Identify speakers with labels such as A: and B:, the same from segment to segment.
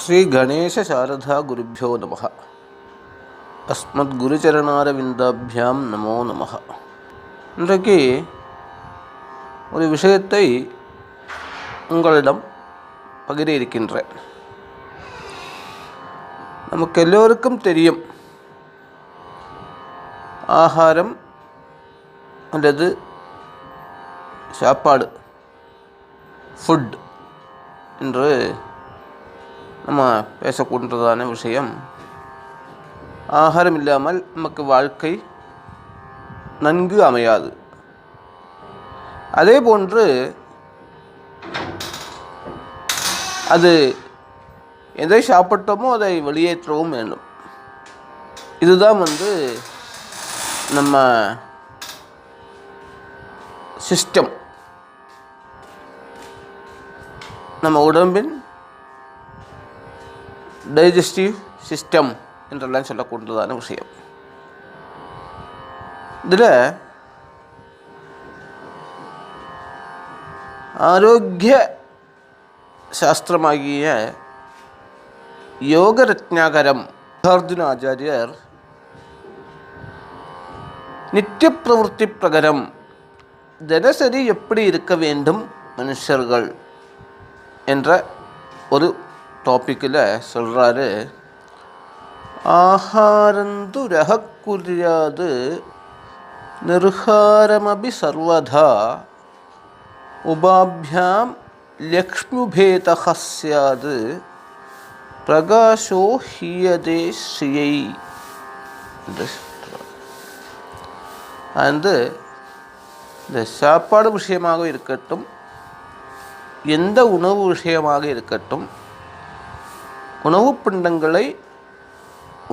A: ஸ்ரீ கணேச சாரதா குருப்யோ நமः. அஸ்மத் குருச்சரணாரவிந்தாபியாம் நமோ நமः. இன்றைக்கு ஒரு விஷயத்தை உங்களிடம் பகிர இருக்கின்றேன். நமக்கு எல்லோருக்கும் தெரியும், ஆகாரம் அல்லது சாப்பாடு, ஃபுட் என்று நம்ம பேசக்கூடியதான விஷயம். ஆகாரம் இல்லாமல் நமக்கு வாழ்க்கை நன்கு அமையாது. அதே போன்று அது எதை சாப்பிட்டோமோ அதை வெளியேற்றவும் வேண்டும். இதுதான் நம்ம சிஸ்டம், நம்ம உடம்பின் டைஜஸ்டிவ் சிஸ்டம் என்றெல்லாம் சொல்லக்கூடியதான விஷயம். இதில் ஆரோக்கிய சாஸ்திரமாகிய யோக ரத்னாகரம் அர்ஜுன ஆச்சாரியர் நித்திய பிரவருத்தி பிரகாரம் தினசரி எப்படி இருக்க வேண்டும் மனுஷர்கள் என்ற ஒரு டாப்பிக்கில் சொல்கிறாரு. ஆஹாரந்து ரஹக்குரியாது நிர்ஹாரமபி சர்வதா உபாபியாம் லக்ஷ்மிபேதஹ ஸ்யாது பிரகாஷோ ஹீயதே ஸ்ரீயை. இந்த சாப்பாடு விஷயமாக இருக்கட்டும், எந்த உணவு விஷயமாக இருக்கட்டும், உணவு பிண்டங்களை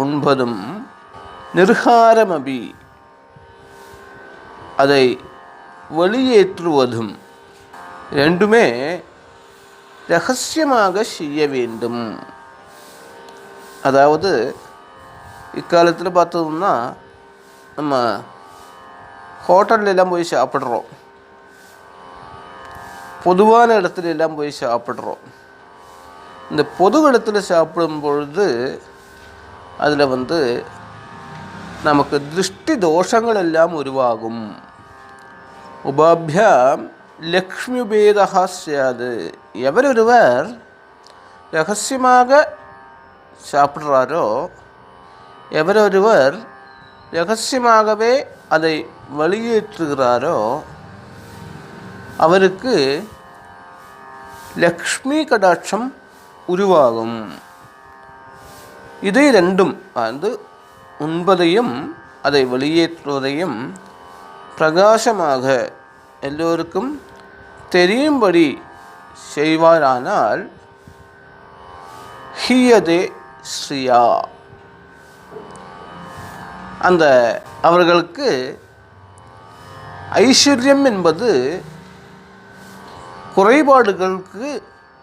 A: உண்பதும் நிர்ஹாரமபி அதை வெளியேற்றுவதும் ரெண்டுமே ரகசியமாக செய்ய வேண்டும். அதாவது இக்காலத்தில் பார்த்தோம்னா நம்ம ஹோட்டல்லாம் போய் சாப்பிட்றோம், பொதுவான இடத்துல எல்லாம் போய் சாப்பிட்றோம். இந்த பொது இடத்துல சாப்பிடும் பொழுது அதில் நமக்கு திருஷ்டி தோஷங்கள் எல்லாம் உருவாகும். உபாபியாம் லக்ஷ்மிபேதஹ ஸ்யாது. எவரொருவர் ரகசியமாக சாப்பிட்றாரோ, எவரொருவர் ரகசியமாகவே அதை வெளியேற்றுகிறாரோ அவருக்கு லக்ஷ்மி கடாட்சம் உருவாகும். இதை ரெண்டும் உண்பதையும் அதை வெளியேற்றுவதையும் பிரகாசமாக எல்லோருக்கும் தெரியும்படி செய்வாரானால் ஹீயதே ஸ்ரீயா, அந்த அவர்களுக்கு ஐஸ்வர்யம் என்பது குறைபாடுகளுக்கு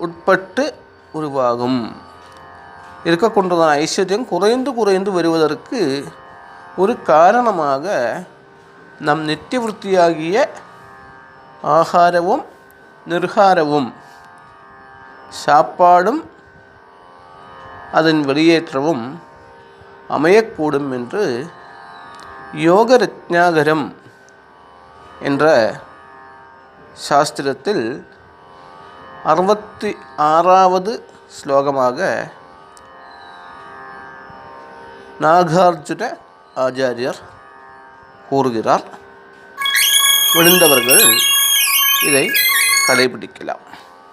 A: உட்பட்டு உருவாகும். இருக்கக்கொண்டதான ஐஸ்வர்யம் குறைந்து குறைந்து வருவதற்கு ஒரு காரணமாக நம் நித்திய விருத்தியாகிய ஆகாரமும் நிர்ஹாரமும், சாப்பாடும் அதன் வெளியேற்றவும் அமையக்கூடும் என்று யோக ரத்னாகரம் என்ற சாஸ்திரத்தில் 66வது ஸ்லோகமாக நாகார்ஜுன ஆச்சாரியர் கூறுகிறார். முடிந்தவர்கள் இதை கடைபிடிக்கலாம்.